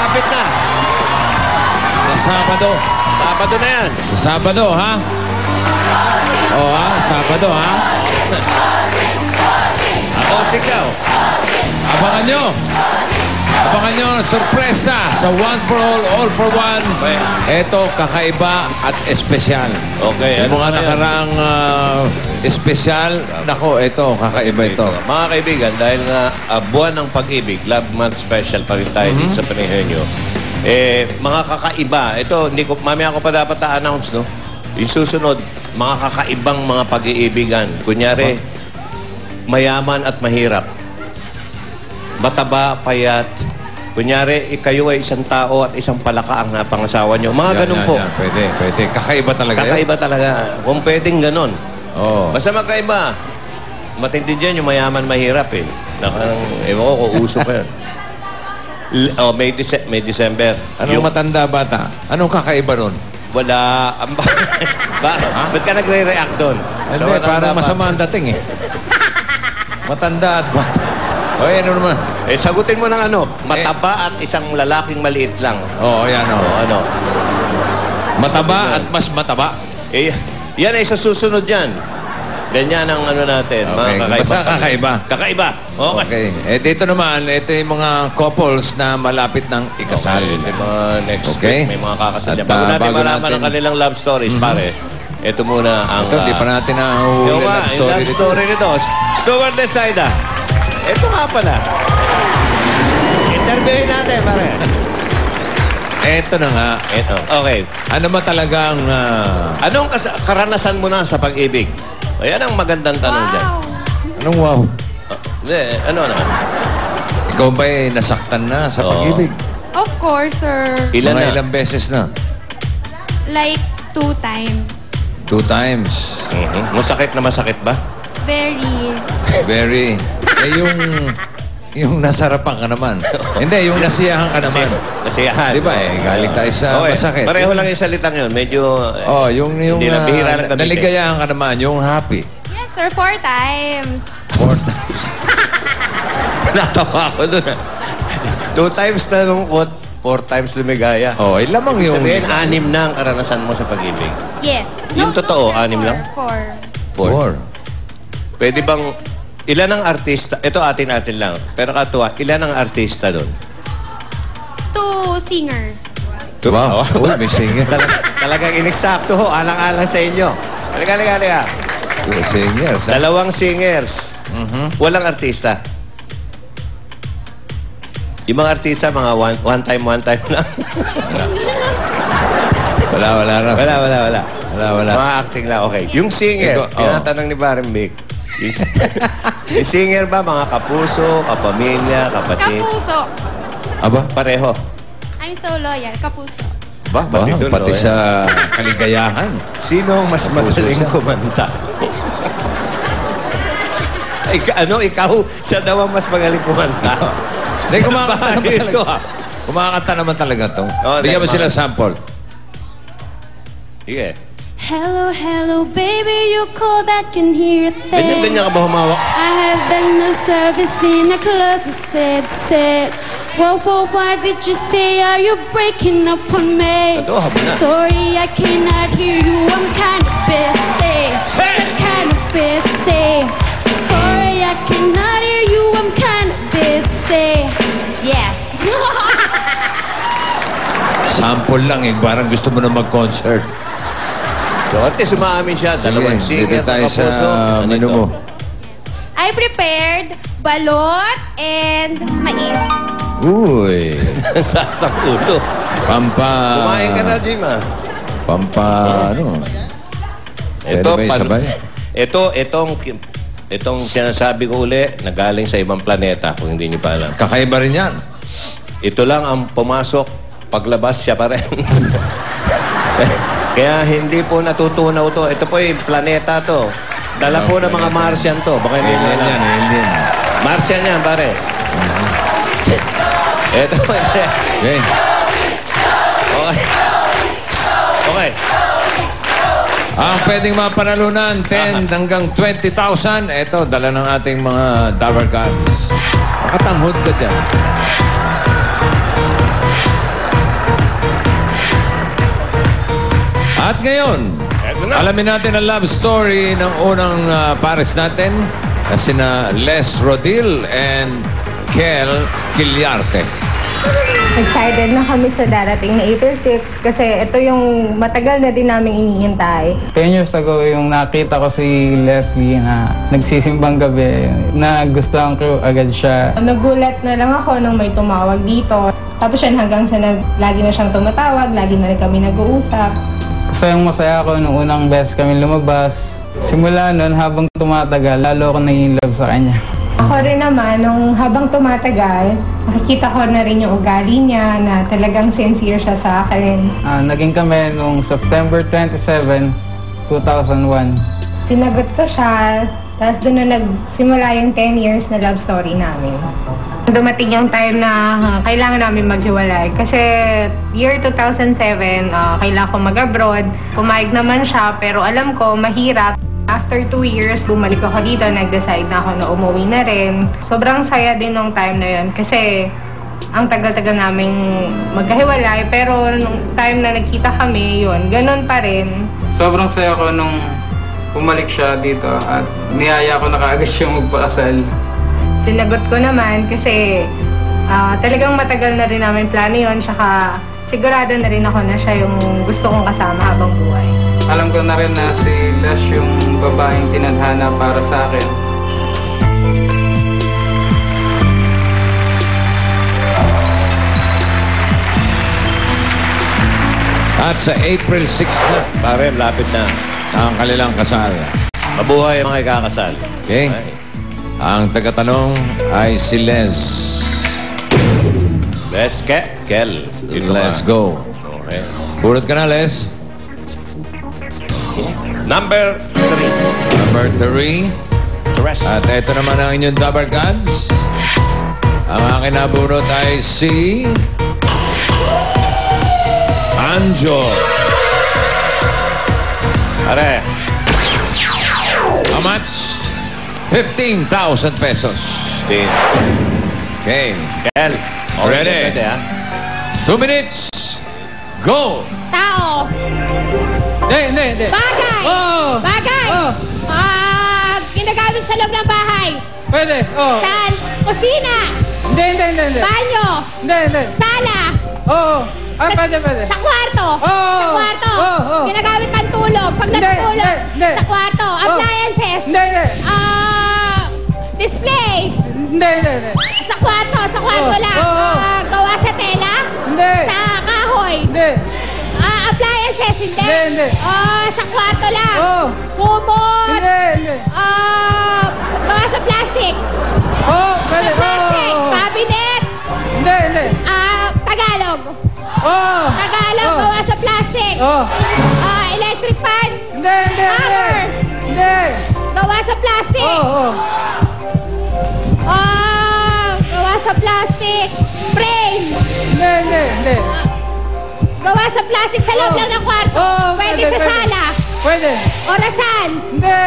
Malapit na. Sa Sabado. Sabado na yan. Sa Sabado, ha? Oo, ha? Sabado, ha? Ako, sigaw. Abangan nyo. Abangan nyo, sorpresa sa One for All for One. Ito, kakaiba at espesyal. Okay, Yung ano mga ba yan? nakaraang espesyal, nako, ito, kakaiba ito. Mga kaibigan, dahil nga buwan ng pag-ibig, Love Month Special pa rin tayo dito sa Panihenyo. Mga kakaiba, ito, mamaya ko pa dapat na-announce, no? Yung susunod, mga kakaibang mga pag-iibigan. Kunyari, mayaman at mahirap. Mataba, payat. Kunyari, kayo ay isang tao at isang palaka ang pangasawa nyo. Mga ganun po. Yan. Pwede. Kakaiba talaga yun. Kakaiba talaga. Kung pwedeng ganun. Oo. Basta magkaiba. Matindi dyan yung mayaman, mahirap eh. Ewan ko kung uso pa yun. May December. Anong matanda bata? Anong kakaiba nun? Wala. Ba't ka nagre-react doon? Hindi, parang masama ang dating eh. Matanda at bata. O, ano naman? Sagutin mo ng ano, mataba at isang lalaking maliit lang. Oo, yan o. Ano? Mataba at mas mataba. Yan ay sa susunod yan. Ganyan ang ano natin. Okay, Mga basta kakaiba. Kakaiba. Okay. Dito naman, ito yung mga couples na malapit ng ikasal. Okay. May mga next Okay. week, may mga kakasal At, yan. Bago natin bago malaman natin- ang kanilang love stories, pare. Ito muna ang... Ito, di pa natin nahuli yung love love story. story nito. Stewardess Saida. Ito nga pala. Interviewin natin, pare. Ito na nga. Ito. Okay. Ano ba talagang... Anong karanasan mo na sa pag-ibig? Ayan ang magandang tanong dyan. anong wow? Hindi, ano na? Ikaw ba'y nasaktan na sa Oo. pag-ibig? Of course, sir. Ilan na? Ilang beses na? Like 2 times. 2 times. Masakit na masakit ba? Very. Very. Yung nasarapan ka naman. Hindi, yung nasiyahan ka naman. Nasiyahan. Di ba galing tayo sa Okay. masakit. Pareho lang yung salitang yun. Medyo... Oh, yung Hindi lang, bihira lang gamitin. naligayahan ka naman, yung happy. Yes, sir. 4 times. 4 times. Natawa ko dun. 2 times na lungkot, 4 times lumigaya. Oh, lamang yung... Sabihin, 6 na ang karanasan mo sa pag-ibig. Yes. Yung totoo, sir, 6 lang? 4. 4. Pwede bang... Ilan ang artista? Ito atin lang. Pero katuwa, ilan ang artista doon? 2 singers. Wow. Oh, may singer. Talagang ineksakto ho. Alang-alang sa inyo. Halika. 2 singers. 2 singers. Walang artista. Yung mga artista, mga one time lang. Wala. Wala. Mga acting lang. Okay. Yung singer, Ito, tinatanong ni Barimbic. Yung singer ba, mga kapuso, kapamilya, kapatid? Kapuso. Aba? Pareho. I'm so loyal. Kapuso. Ba, pati doon, Pati no? sa kaligayahan. Sino ang mas magaling kumanta? Ikaw, siya daw ang mas magaling kumanta. Hindi, kumakanta naman Bakit ito, talaga. Kumakanta naman talaga to. Oh, Bigyan mo hindi, sila sample. Sige. Hello, baby, you call that can hear a thing. Ganyan ka ba humawak? I have done the service in a club, you said. Whoa, what did you say? Are you breaking up on me? Ito, haba na. Sorry, I cannot hear you, I'm kind of busy. Hey! I'm kind of busy. Sorry, I cannot hear you, I'm kind of busy. Yes. Sample lang eh. Parang gusto mo na mag-concert. Dati sumaamin siya, dalawang Sige, singer, dito tayo sa kapuso. menu mo. I prepared balot and mais. Uy. Taas ang ulo. Kumain ka na, Jim, ah. ano? Ito, Pwede ba isabay? itong sinasabi ko uli, na galing sa ibang planeta, kung hindi niyo pa alam. Kakaiba rin yan. Ito lang ang pumasok, paglabas siya pa rin. Kaya hindi po natutunaw to. Ito po yung planeta to. Dala po ng mga Martian to. Baka hindi nyo alam. Alien. Martian yan, pare. Ito. Okay. Okay. Ang pwedeng mapanalunan, 10 hanggang 20,000. Ito, dala ng ating mga Dower Gods. Makatanghod ka dyan. At ngayon, Eto na. alamin natin ang love story ng unang pares natin na sina Les Rodil and Kel Quillarte. Excited na kami sa darating na April 6 kasi ito yung matagal na din namin iniintay. 10 years ago, yung nakita ko si Leslie na nagsisimbang gabi, nagustuhan ko agad siya. Nagulat na lang ako nung may tumawag dito. Tapos yan hanggang sa lagi na siyang tumatawag, lagi na rin kami nag-uusap. Masaya ako nung unang beses kami lumabas. Simula nun, habang tumatagal, lalo ako naging love sa kanya. Ako rin naman, nung habang tumatagal, nakikita ko na rin yung ugali niya na talagang sincere siya sa akin. Naging kami nung September 27, 2001. Sinagot ko siya, tapos doon na nagsimula yung 10 years na love story namin. Dumating yung time na kailangan namin maghiwalay kasi year 2007, kailangan ko mag-abroad. Pumayag naman siya pero alam ko mahirap. After 2 years, bumalik ako dito, nag-decide na ako na umuwi na rin. Sobrang saya din nung time na yun kasi ang tagal-tagal naming magkahiwalay pero nung time na nagkita kami, yun, ganun pa rin. Sobrang saya ko nung bumalik siya dito at niyaya ko na kaagad siyang magpakasal. Sinagot ko naman kasi talagang matagal na rin namin plano yun, tsaka sigurado na rin ako na siya yung gusto kong kasama habang buhay. Alam ko na rin na si Les yung babaeng tinadhana para sa akin. At sa April 6 na, Pare, lapit na. ang kanilang kasal. Mabuhay ang mga ikakasal. Okay? Ang tagatanong ay si Les. Let's get Kel. Dito Let's ka. go. Okay. Bunot ka na, Les. Number 3. Number 3. Tres. At ito naman ang inyong double cards. Ang aking nabunot ay si Anjo. Pare, How much? 15,000 pesos. din. Okay. Kel. Ready? Pwede, ha? 2 minutes. Go! Tao. Hindi. Bagay. Oo. Bagay. Oo. Ginagamit sa loob ng bahay. Pwede, oo. Sa kusina. Hindi. Banyo. Hindi. Sala. Oo. Pwede. Sa kwarto. Oo. Sa kwarto. Oo. Ginagamit pantulog. Pag Hindi, natutulog. hindi. Sa kwarto. Appliances. Hindi. Display. Hindi. Sa kwarto Oo. lang. Oo. Gawa sa tela. Hindi. Sa kahoy. Hindi. Appliances, hindi. Hindi. Sa kwarto lang. Oo. Kumot. Hindi. Gawa sa plastic. Oo, pwede. Sa plastic. Oo. Cabinet. Hindi. Tagalog. Oo. Tagalog, Oo. gawa sa plastic. Oo. Electric fan. Hindi. Hammer. Hindi. Gawa sa plastic. Oo. Gawa sa plastic. Frame. Hindi. Gawa sa plastic sa loob Oo. lang ng kwarto. Oo, Pwede pwede, sa pwede. sala. Pwede. Orasan. Hindi.